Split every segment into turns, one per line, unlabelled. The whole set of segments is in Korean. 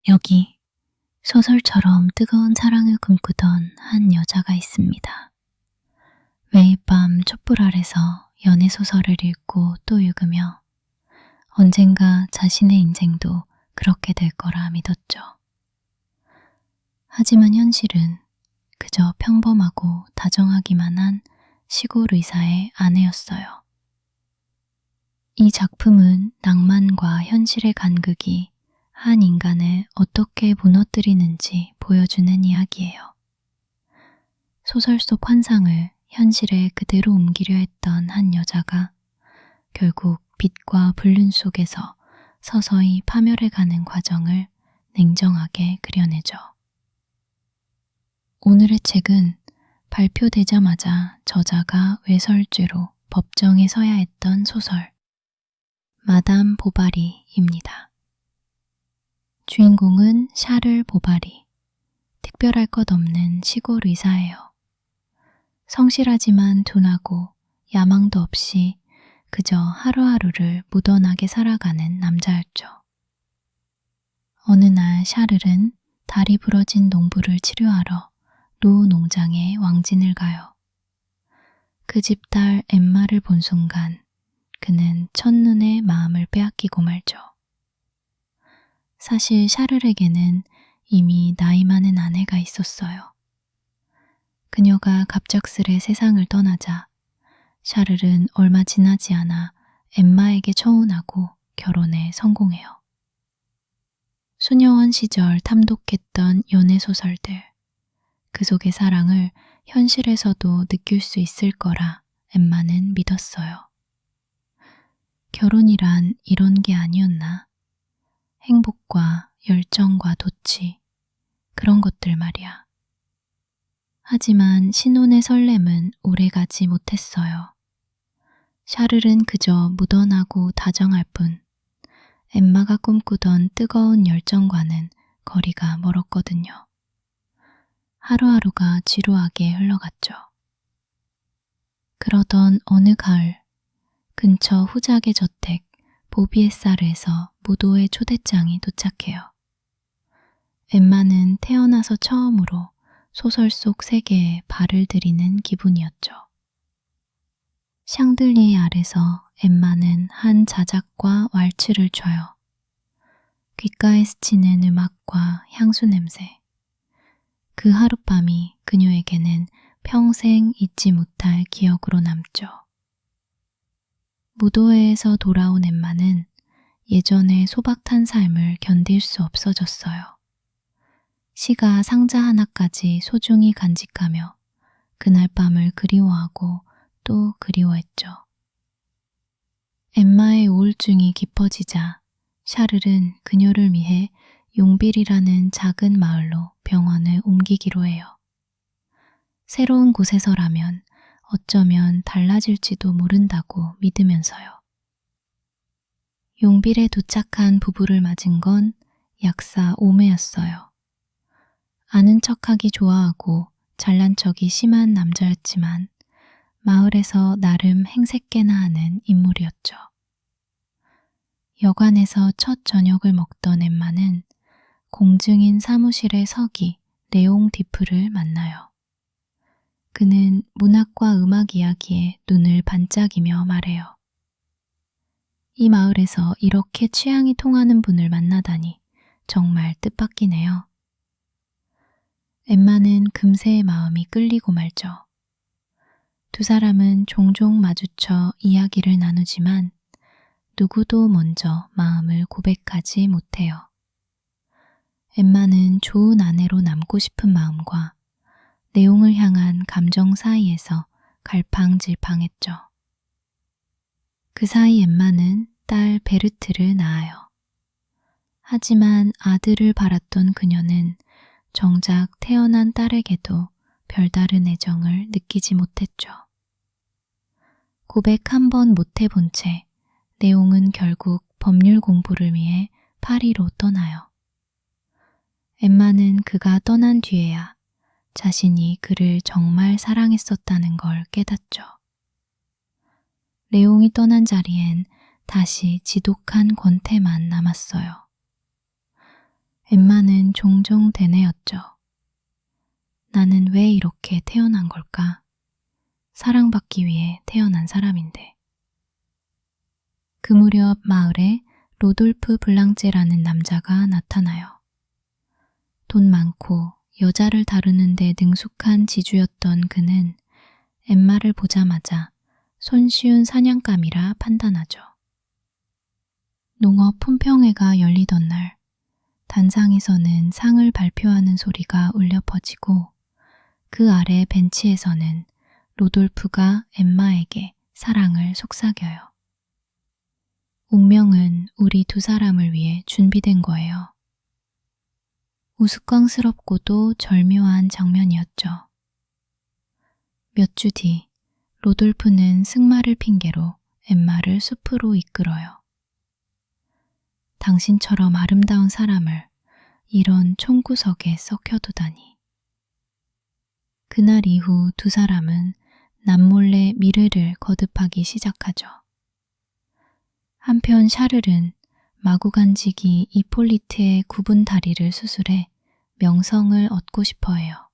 여기 소설처럼 뜨거운 사랑을 꿈꾸던 한 여자가 있습니다. 매일 밤 촛불 아래서 연애 소설을 읽고 또 읽으며 언젠가 자신의 인생도 그렇게 될 거라 믿었죠. 하지만 현실은 그저 평범하고 다정하기만 한 시골 의사의 아내였어요. 이 작품은 낭만과 현실의 간극이 한 인간을 어떻게 무너뜨리는지 보여주는 이야기예요. 소설 속 환상을 현실에 그대로 옮기려 했던 한 여자가 결국 빛과 불륜 속에서 서서히 파멸해가는 과정을 냉정하게 그려내죠. 오늘의 책은 발표되자마자 저자가 외설죄로 법정에 서야 했던 소설 마담 보바리입니다. 주인공은 샤를 보바리, 특별할 것 없는 시골 의사예요. 성실하지만 둔하고 야망도 없이 그저 하루하루를 무던하게 살아가는 남자였죠. 어느 날 샤를은 다리 부러진 농부를 치료하러 노 농장에 왕진을 가요. 그 집 딸 엠마를 본 순간 그는 첫눈에 마음을 빼앗기고 말죠. 사실 샤를에게는 이미 나이 많은 아내가 있었어요. 그녀가 갑작스레 세상을 떠나자 샤를은 얼마 지나지 않아 엠마에게 처혼하고 결혼에 성공해요. 수녀원 시절 탐독했던 연애소설들, 그 속의 사랑을 현실에서도 느낄 수 있을 거라 엠마는 믿었어요. 결혼이란 이런 게 아니었나? 행복과 열정과 도취, 그런 것들 말이야. 하지만 신혼의 설렘은 오래가지 못했어요. 샤를은 그저 무던하고 다정할 뿐 엠마가 꿈꾸던 뜨거운 열정과는 거리가 멀었거든요. 하루하루가 지루하게 흘러갔죠. 그러던 어느 가을, 근처 후작의 저택 보비에사르에서 무도회 초대장이 도착해요. 엠마는 태어나서 처음으로 소설 속 세계에 발을 들이는 기분이었죠. 샹들리에 아래서 엠마는 한 자작과 왈츠를 춰요. 귓가에 스치는 음악과 향수 냄새. 그 하룻밤이 그녀에게는 평생 잊지 못할 기억으로 남죠. 무도회에서 돌아온 엠마는 예전의 소박한 삶을 견딜 수 없어졌어요. 시가 상자 하나까지 소중히 간직하며 그날 밤을 그리워하고 또 그리워했죠. 엠마의 우울증이 깊어지자 샤를은 그녀를 위해 용빌이라는 작은 마을로 병원을 옮기기로 해요. 새로운 곳에서라면 어쩌면 달라질지도 모른다고 믿으면서요. 용빌에 도착한 부부를 맞은 건 약사 오메였어요. 아는 척하기 좋아하고 잘난 척이 심한 남자였지만 마을에서 나름 행색깨나 하는 인물이었죠. 여관에서 첫 저녁을 먹던 엠마는 공증인 사무실의 서기 레옹 디프를 만나요. 그는 문학과 음악 이야기에 눈을 반짝이며 말해요. 이 마을에서 이렇게 취향이 통하는 분을 만나다니 정말 뜻밖이네요. 엠마는 금세 마음이 끌리고 말죠. 두 사람은 종종 마주쳐 이야기를 나누지만 누구도 먼저 마음을 고백하지 못해요. 엠마는 좋은 아내로 남고 싶은 마음과 내용을 향한 감정 사이에서 갈팡질팡했죠. 그 사이 엠마는 딸 베르트를 낳아요. 하지만 아들을 바랐던 그녀는 정작 태어난 딸에게도 별다른 애정을 느끼지 못했죠. 고백 한 번 못 해본 채 내용은 결국 법률 공부를 위해 파리로 떠나요. 엠마는 그가 떠난 뒤에야 자신이 그를 정말 사랑했었다는 걸 깨닫죠. 레옹이 떠난 자리엔 다시 지독한 권태만 남았어요. 엠마는 종종 되뇌었죠. 나는 왜 이렇게 태어난 걸까? 사랑받기 위해 태어난 사람인데. 그 무렵 마을에 로돌프 블랑제라는 남자가 나타나요. 돈 많고 여자를 다루는데 능숙한 지주였던 그는 엠마를 보자마자 손쉬운 사냥감이라 판단하죠. 농업 품평회가 열리던 날, 단상에서는 상을 발표하는 소리가 울려 퍼지고 그 아래 벤치에서는 로돌프가 엠마에게 사랑을 속삭여요. 운명은 우리 두 사람을 위해 준비된 거예요. 우스꽝스럽고도 절묘한 장면이었죠. 몇 주 뒤, 로돌프는 승마를 핑계로 엠마를 숲으로 이끌어요. 당신처럼 아름다운 사람을 이런 총구석에 썩혀두다니. 그날 이후 두 사람은 남몰래 미르를 거듭하기 시작하죠. 한편 샤를은 마구간지기 이폴리트의 굽은 다리를 수술해 명성을 얻고 싶어 해요.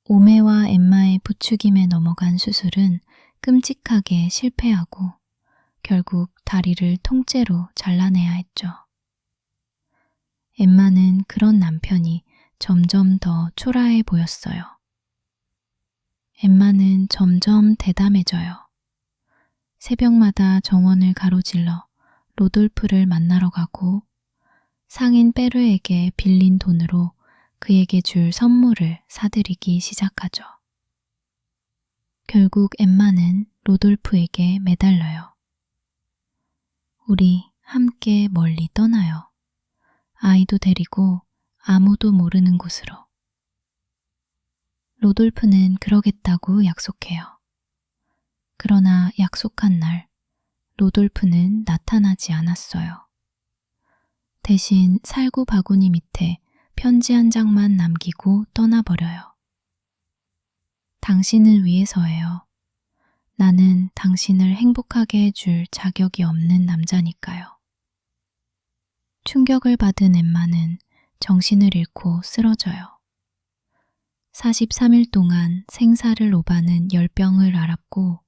오메와 엠마의 부추김에 넘어간 수술은 끔찍하게 실패하고 결국 다리를 통째로 잘라내야 했죠. 엠마는 그런 남편이 점점 더 초라해 보였어요. 엠마는 점점 대담해져요. 새벽마다 정원을 가로질러 로돌프를 만나러 가고 상인 베르에게 빌린 돈으로 그에게 줄 선물을 사들이기 시작하죠. 결국 엠마는 로돌프에게 매달려요. 우리 함께 멀리 떠나요. 아이도 데리고 아무도 모르는 곳으로. 로돌프는 그러겠다고 약속해요. 그러나 약속한 날, 로돌프는 나타나지 않았어요. 대신 살구 바구니 밑에 편지 한 장만 남기고 떠나버려요. 당신을 위해서예요. 나는 당신을 행복하게 해줄 자격이 없는 남자니까요. 충격을 받은 엠마는 정신을 잃고 쓰러져요. 43일 동안 생사를 오가는 열병을 앓았고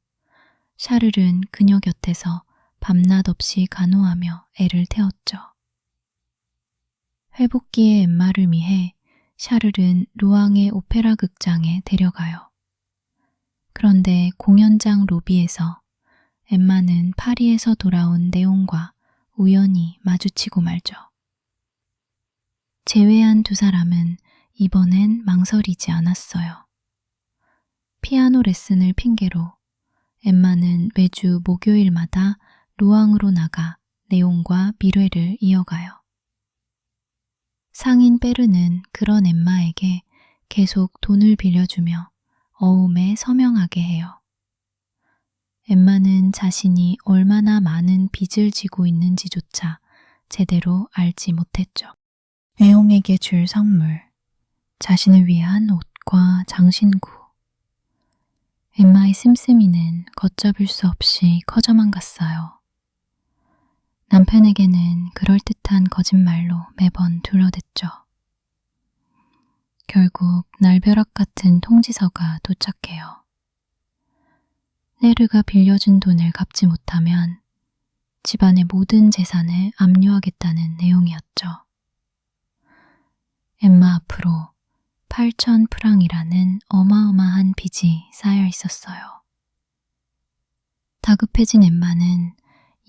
샤를은 그녀 곁에서 밤낮 없이 간호하며 애를 태웠죠. 회복기의 엠마를 위해 샤를은 루앙의 오페라 극장에 데려가요. 그런데 공연장 로비에서 엠마는 파리에서 돌아온 네온과 우연히 마주치고 말죠. 제외한 두 사람은 이번엔 망설이지 않았어요. 피아노 레슨을 핑계로 엠마는 매주 목요일마다 루앙으로 나가 네온과 미뢰를 이어가요. 상인 베르는 그런 엠마에게 계속 돈을 빌려주며 어음에 서명하게 해요. 엠마는 자신이 얼마나 많은 빚을 지고 있는지조차 제대로 알지 못했죠. 애용에게 줄 선물, 자신을 위한 옷과 장신구. 엠마의 씀씀이는 걷잡을 수 없이 커져만 갔어요. 남편에게는 그럴듯한 거짓말로 매번 둘러댔죠. 결국 날벼락 같은 통지서가 도착해요. 네르가 빌려준 돈을 갚지 못하면 집안의 모든 재산을 압류하겠다는 내용이었죠. 엠마 앞으로 8,000 프랑이라는 어마어마한 빚이 쌓여 있었어요. 다급해진 엠마는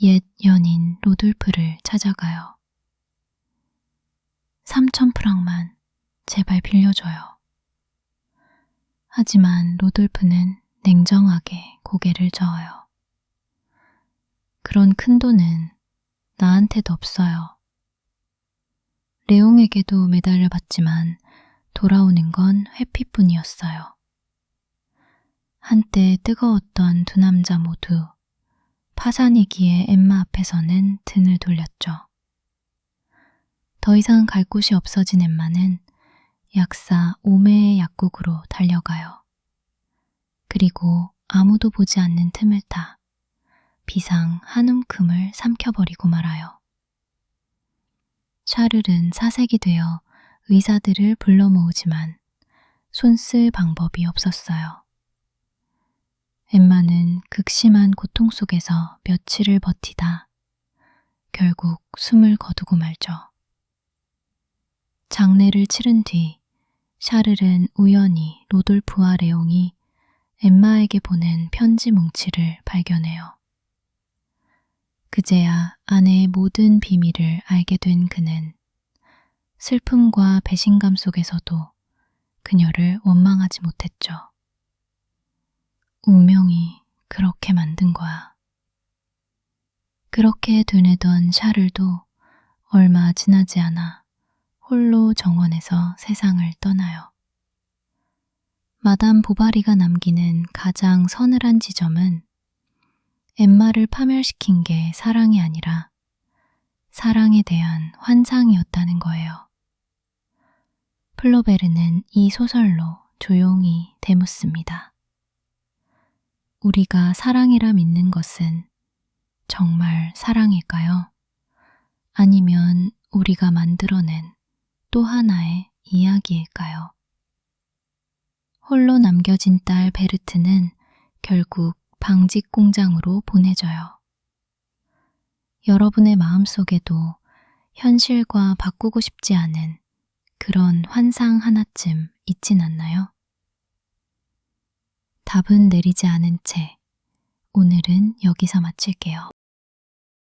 옛 연인 로돌프를 찾아가요. 3,000 프랑만 제발 빌려줘요. 하지만 로돌프는 냉정하게 고개를 저어요. 그런 큰 돈은 나한테도 없어요. 레옹에게도 매달려 봤지만 돌아오는 건 회피뿐이었어요. 한때 뜨거웠던 두 남자 모두 파산이기에 엠마 앞에서는 등을 돌렸죠. 더 이상 갈 곳이 없어진 엠마는 약사 오메의 약국으로 달려가요. 그리고 아무도 보지 않는 틈을 타 비상 한 움큼을 삼켜버리고 말아요. 샤를은 사색이 되어 의사들을 불러 모으지만 손쓸 방법이 없었어요. 엠마는 극심한 고통 속에서 며칠을 버티다 결국 숨을 거두고 말죠. 장례를 치른 뒤 샤를은 우연히 로돌프와 레옹이 엠마에게 보낸 편지 뭉치를 발견해요. 그제야 아내의 모든 비밀을 알게 된 그는 슬픔과 배신감 속에서도 그녀를 원망하지 못했죠. 운명이 그렇게 만든 거야. 그렇게 되뇌던 샤를도 얼마 지나지 않아 홀로 정원에서 세상을 떠나요. 마담 보바리가 남기는 가장 서늘한 지점은 엠마를 파멸시킨 게 사랑이 아니라 사랑에 대한 환상이었다는 거예요. 플로베르는 이 소설로 조용히 되묻습니다. 우리가 사랑이라 믿는 것은 정말 사랑일까요? 아니면 우리가 만들어낸 또 하나의 이야기일까요? 홀로 남겨진 딸 베르트는 결국 방직 공장으로 보내져요. 여러분의 마음속에도 현실과 바꾸고 싶지 않은 그런 환상 하나쯤 있진 않나요? 답은 내리지 않은 채 오늘은 여기서 마칠게요.